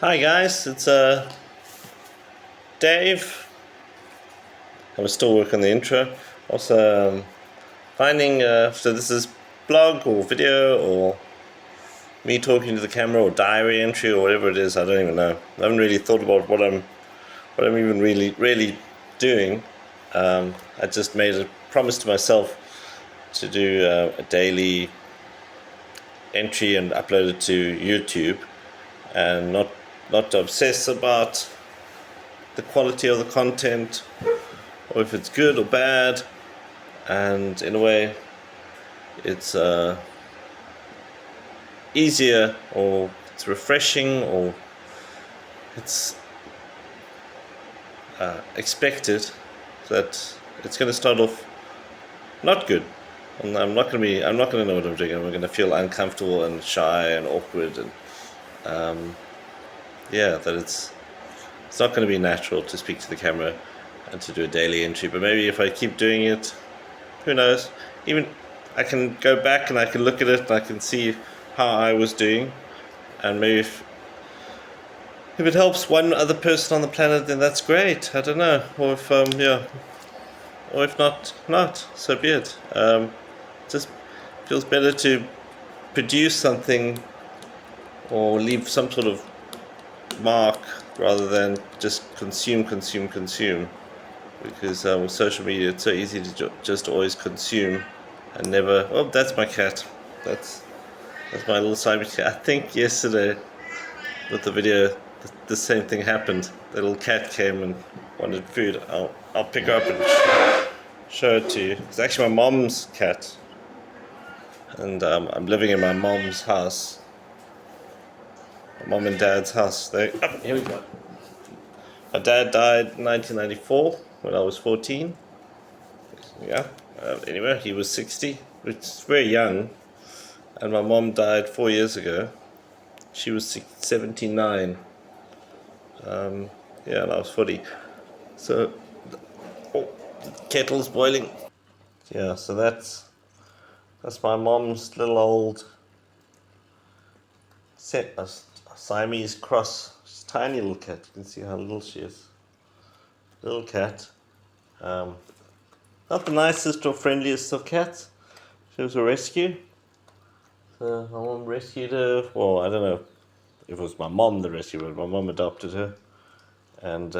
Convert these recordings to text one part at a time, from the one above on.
Hi guys, it's Dave. I was still working on the intro. Also, finding so this is blog or video or me talking to the camera or diary entry or whatever it is. I don't even know. I haven't really thought about what I'm even really doing. I just made a promise to myself to do a daily entry and upload it to YouTube, and not to obsess about the quality of the content or if it's good or bad. And in a way, it's easier, or it's refreshing, or it's expected that it's going to start off not good, and I'm not going to know what I'm doing. I'm going to feel uncomfortable and shy and awkward, and that it's not going to be natural to speak to the camera and to do a daily entry. But maybe if I keep doing it, who knows? Even I can go back and I can look at it and I can see how I was doing, and maybe if it helps one other person on the planet, then that's great. I don't know, or if or if not, so be it. Just feels better to produce something or leave some sort of mark rather than just consume. Because with social media, it's so easy to just always consume and never. Oh, that's my cat. That's my little Siamese cat. I think yesterday with the video, the same thing happened. The little cat came and wanted food. I'll pick her up and show it to you. It's actually my mom's cat, and I'm living in my mom's house. My mom and dad's house. Here we go. My dad died in 1994 when I was 14. Yeah. Anyway, he was 60, which is very young. And my mom died 4 years ago. She was 79. And I was 40. So, the kettle's boiling. Yeah, so that's my mom's little old set, a Siamese cross. She's a tiny little cat. You can see how little she is. Little cat. Not the nicest or friendliest of cats. She was a rescue. So my mom rescued her. Well, I don't know if it was my mom the rescued her, but my mom adopted her. And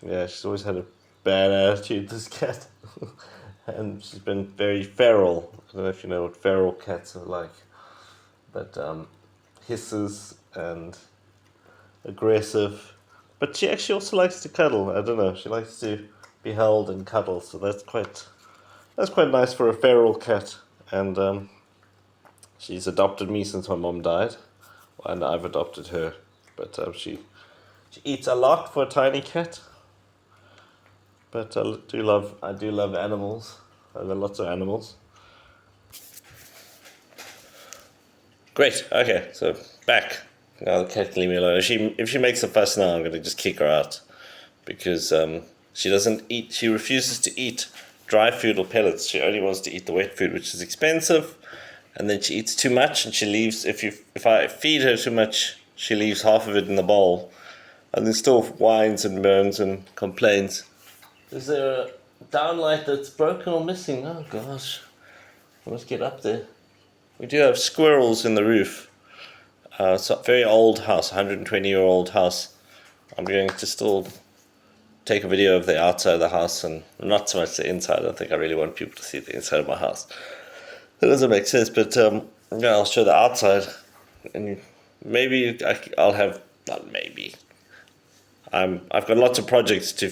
she's always had a bad attitude, this cat. And she's been very feral. I don't know if you know what feral cats are like. But hisses and aggressive. But she actually also likes to cuddle. I don't know. She likes to be held and cuddled. So that's quite nice for a feral cat. And she's adopted me since my mom died, and I've adopted her. But she eats a lot for a tiny cat. But I do love animals. I've got lots of animals. Great. Okay, so back. Now the cat can leave me alone. If she makes a fuss now, I'm gonna just kick her out, because she doesn't eat. She refuses to eat dry food or pellets. She only wants to eat the wet food, which is expensive. And then she eats too much, and she leaves. If I feed her too much, she leaves half of it in the bowl, and then still whines and moans and complains. Is there a downlight that's broken or missing? Oh gosh, I must get up there. We do have squirrels in the roof. It's a very old house, 120-year-old house. I'm going to still take a video of the outside of the house and not so much the inside. I don't think I really want people to see the inside of my house. That doesn't make sense, but I'll show the outside, and maybe I'll have, not maybe, I've got lots of projects to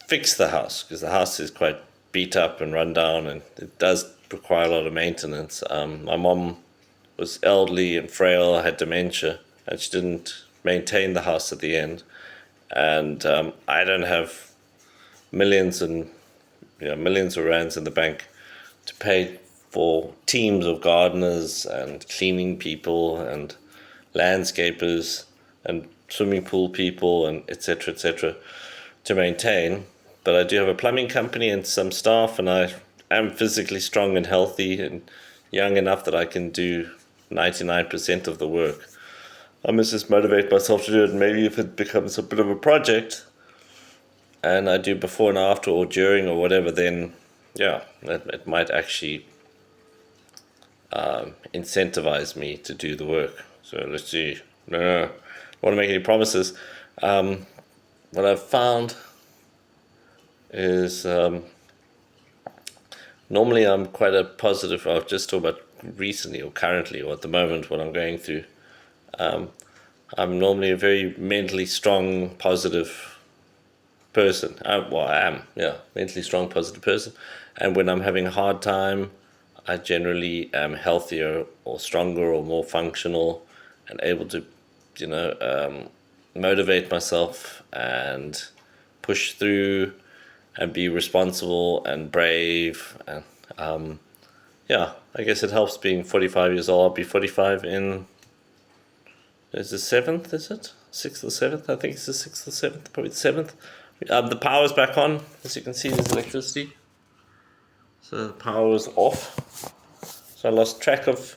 fix the house, because the house is quite beat up and run down, and it does require a lot of maintenance. My mom was elderly and frail, had dementia, and she didn't maintain the house at the end. And I don't have millions of rands in the bank to pay for teams of gardeners and cleaning people and landscapers and swimming pool people and etc. to maintain. But I do have a plumbing company and some staff, and I am physically strong and healthy and young enough that I can do 99% of the work. I must just motivate myself to do it. And maybe if it becomes a bit of a project, and I do before and after or during or whatever, then yeah, it might actually incentivize me to do the work. So let's see. No, I don't want to make any promises. What I've found is normally I'm quite a positive. I'll just talk about recently or currently or at the moment what I'm going through. I'm normally a very mentally strong, positive person. I am, yeah, mentally strong, positive person. And when I'm having a hard time, I generally am healthier or stronger or more functional and able to, motivate myself and push through and be responsible and brave. And yeah, I guess it helps being 45 years old. I'll be 45 in, is the 7th, is it? 6th or 7th? I think it's the 6th or 7th, probably the 7th. The power's back on. As you can see, there's electricity. So the power was off. So I lost track of...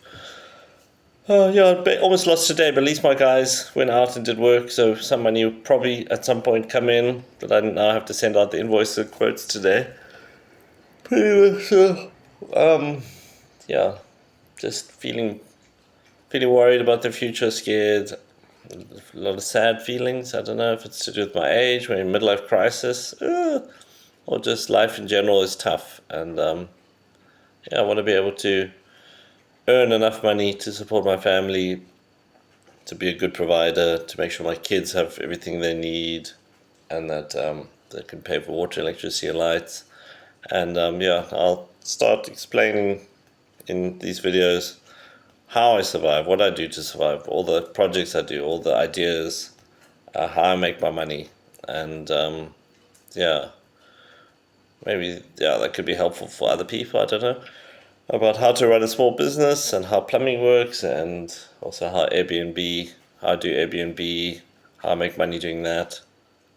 almost lost today, but at least my guys went out and did work. So some money will probably at some point come in, but I now have to send out the invoice and quotes today. Pretty much so. Yeah, just feeling worried about the future, scared. A lot of sad feelings. I don't know if it's to do with my age, my midlife crisis, or just life in general is tough. And I want to be able to earn enough money to support my family, to be a good provider, to make sure my kids have everything they need, and that they can pay for water, electricity, and lights. And I'll start explaining in these videos how I survive, what I do to survive, all the projects I do, all the ideas, how I make my money. And maybe that could be helpful for other people, I don't know, about how to run a small business and how plumbing works, and also how I do Airbnb, how I make money doing that.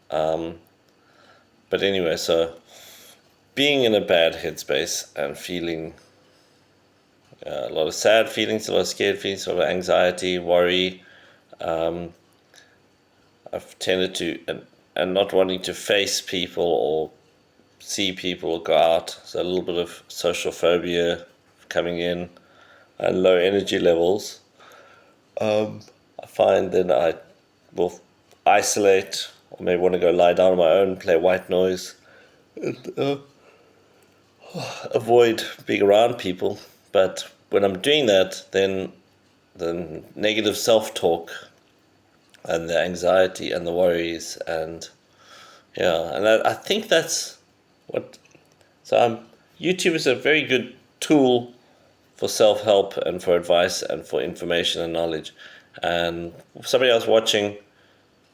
But anyway, so being in a bad headspace and feeling a lot of sad feelings, a lot of scared feelings, a lot of anxiety, worry. I've tended to, and not wanting to face people or see people or go out. So a little bit of social phobia coming in and low energy levels. I find that I will isolate or maybe want to go lie down on my own, play white noise, and avoid being around people. But when I'm doing that, then the negative self-talk and the anxiety and the worries and I think that's what. So YouTube is a very good tool for self-help and for advice and for information and knowledge. And somebody I was watching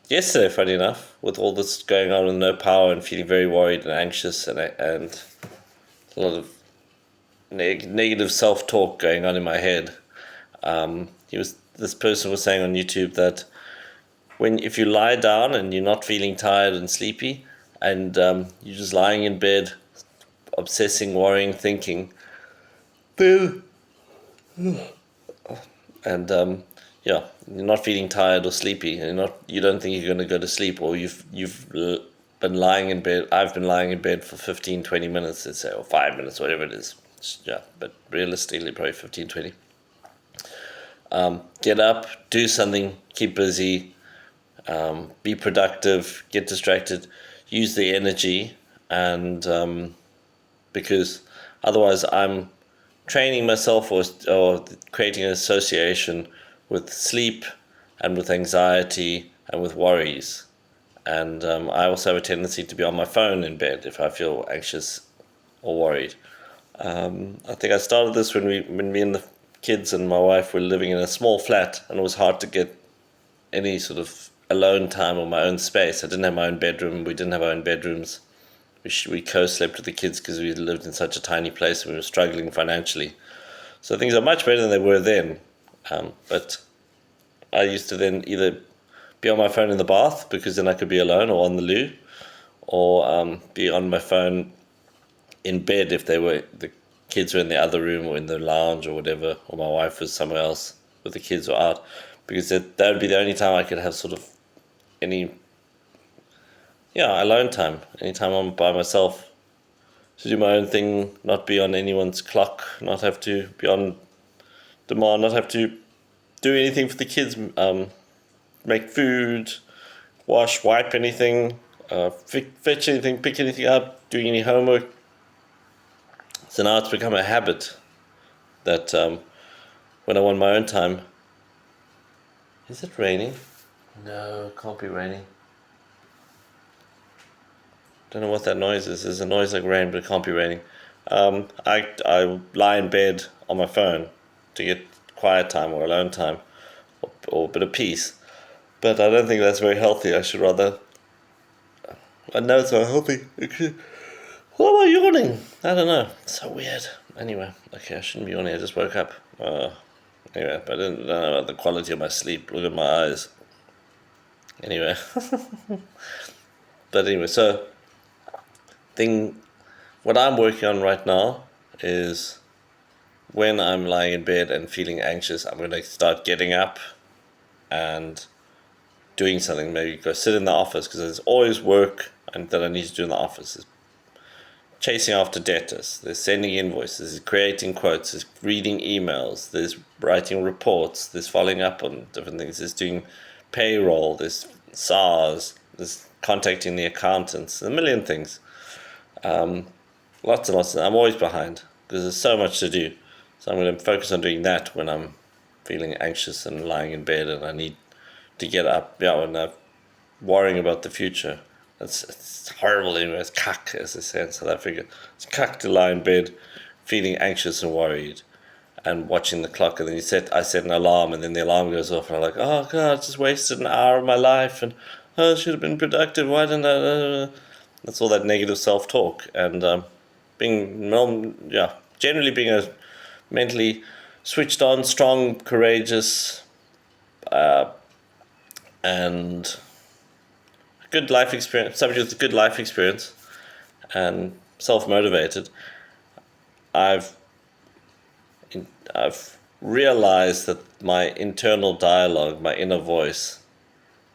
yesterday, funny enough, with all this going on with no power and feeling very worried and anxious and a lot of negative self-talk going on in my head. This person was saying on YouTube that if you lie down and you're not feeling tired and sleepy, and you're just lying in bed, obsessing, worrying, thinking, then you're not feeling tired or sleepy, and you don't think you're going to go to sleep, or you've been lying in bed. I've been lying in bed for 15-20 minutes, let's say, or 5 minutes, whatever it is. Yeah, but realistically, probably 15-20. Get up, do something, keep busy, be productive, get distracted, use the energy, and because otherwise I'm training myself or creating an association with sleep and with anxiety and with worries. And I also have a tendency to be on my phone in bed if I feel anxious or worried. I think I started this when me and the kids and my wife were living in a small flat, and it was hard to get any sort of alone time or my own space. I didn't have my own bedroom. We didn't have our own bedrooms. We co-slept with the kids because we lived in such a tiny place and we were struggling financially. So things are much better than they were then. But I used to then either be on my phone in the bath because then I could be alone, or on the loo, or be on my phone in bed if the kids were in the other room or in the lounge or whatever, or my wife was somewhere else with the kids or out. because that would be the only time I could have sort of any, alone time, any time I'm by myself, to do my own thing, not be on anyone's clock, not have to be on demand, not have to do anything for the kids, make food, wash, wipe anything, fetch anything, pick anything up, doing any homework. So now it's become a habit that when I want my own time. Is it raining? No, it can't be raining. Don't know what that noise is. There's a noise like rain, but it can't be raining. I lie in bed on my phone to get quiet time or alone time or a bit of peace. But I don't think that's very healthy. I should rather... I know it's not healthy. Why am I yawning? I don't know. It's so weird. Anyway, okay, I shouldn't be yawning. I just woke up. Anyway, but I don't know about the quality of my sleep. Look at my eyes. Anyway. But anyway, so... what I'm working on right now is when I'm lying in bed and feeling anxious, I'm going to start getting up and doing something. Maybe go sit in the office, because there's always work that I need to do in the office. There's chasing after debtors, there's sending invoices, there's creating quotes, there's reading emails, there's writing reports, there's following up on different things, there's doing payroll, there's SARS, there's contacting the accountants, a million things. Lots and lots. I'm always behind because there's so much to do. So I'm going to focus on doing that when I'm feeling anxious and lying in bed and I need to get up. Yeah, and I'm worrying about the future. It's horrible anyway. It's kak, as they say in South Africa. It's kak to lie in bed, feeling anxious and worried, and watching the clock. And then I set an alarm, and then the alarm goes off, and I'm like, oh God, I just wasted an hour of my life, and I should have been productive. Why didn't I? That's all that negative self-talk, and generally being a mentally switched on, strong, courageous, and good life experience, somebody with a good life experience, and self-motivated. I've realized that my internal dialogue, my inner voice,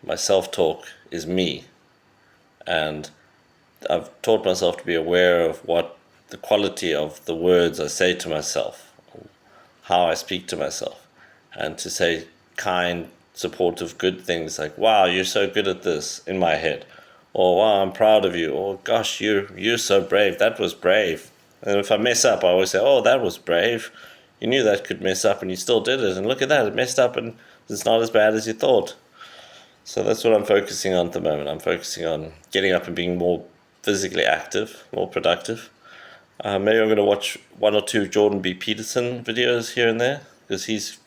my self-talk is me, and I've taught myself to be aware of what the quality of the words I say to myself, how I speak to myself, and to say kind, supportive, good things like, wow, you're so good at this, in my head, or wow, I'm proud of you, or gosh, you're so brave, that was brave. And if I mess up, I always say, oh, that was brave. You knew that could mess up and you still did it, and look at that, it messed up and it's not as bad as you thought. So that's what I'm focusing on at the moment. I'm focusing on getting up and being more physically active, more productive. Maybe I'm going to watch one or two Jordan B. Peterson videos here and there, because he's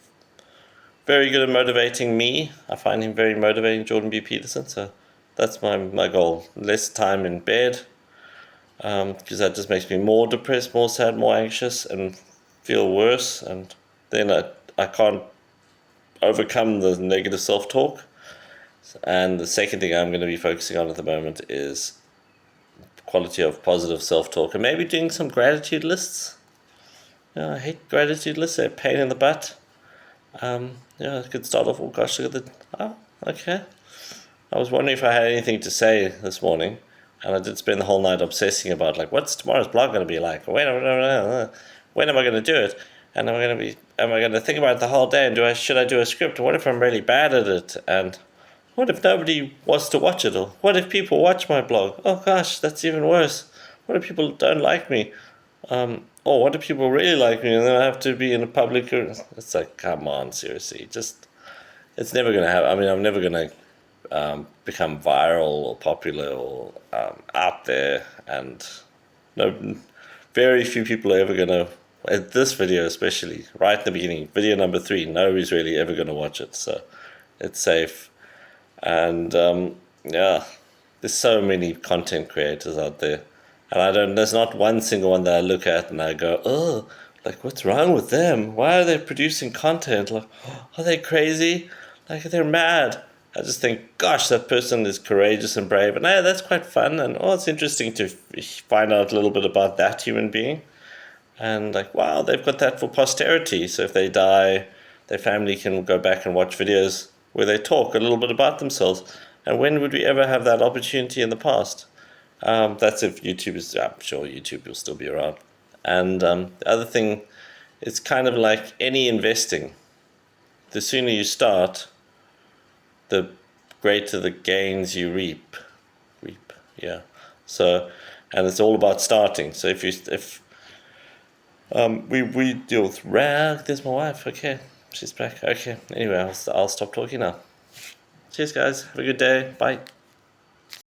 very good at motivating me. I find him very motivating, Jordan B. Peterson. So that's my goal. Less time in bed, because that just makes me more depressed, more sad, more anxious, and feel worse. And then I can't overcome the negative self-talk. And the second thing I'm going to be focusing on at the moment is quality of positive self-talk, and maybe doing some gratitude lists. I hate gratitude lists. They're a pain in the butt. I could start off, oh gosh, look at okay. I was wondering if I had anything to say this morning, and I did spend the whole night obsessing about, like, what's tomorrow's blog going to be like? When am I going to do it? And am I going to think about it the whole day? And should I do a script? What if I'm really bad at it? And what if nobody wants to watch it? Or what if people watch my blog? Oh gosh, that's even worse. What if people don't like me? Or what if people really like me and then I have to be in a public... It's like, come on, seriously. It's never going to happen. I mean, I'm never going to become viral or popular or out there. And very few people are ever going to... This video especially, right in the beginning, video number 3, nobody's really ever going to watch it. So it's safe. And there's so many content creators out there, and there's not one single one that I look at and I go, oh, like, what's wrong with them? Why are they producing content? Like, are they crazy? Like, they're mad. I just think, gosh, that person is courageous and brave, and that's quite fun, and it's interesting to find out a little bit about that human being, and like, wow, they've got that for posterity. So if they die, their family can go back and watch videos where they talk a little bit about themselves. And when would we ever have that opportunity in the past? That's if YouTube is, I'm sure YouTube will still be around. And the other thing, it's kind of like any investing. The sooner you start, the greater the gains you reap. Yeah. So, and it's all about starting. So we deal with rag. There's my wife. Okay, she's back. Okay. Anyway, I'll stop talking now. Cheers, guys. Have a good day. Bye.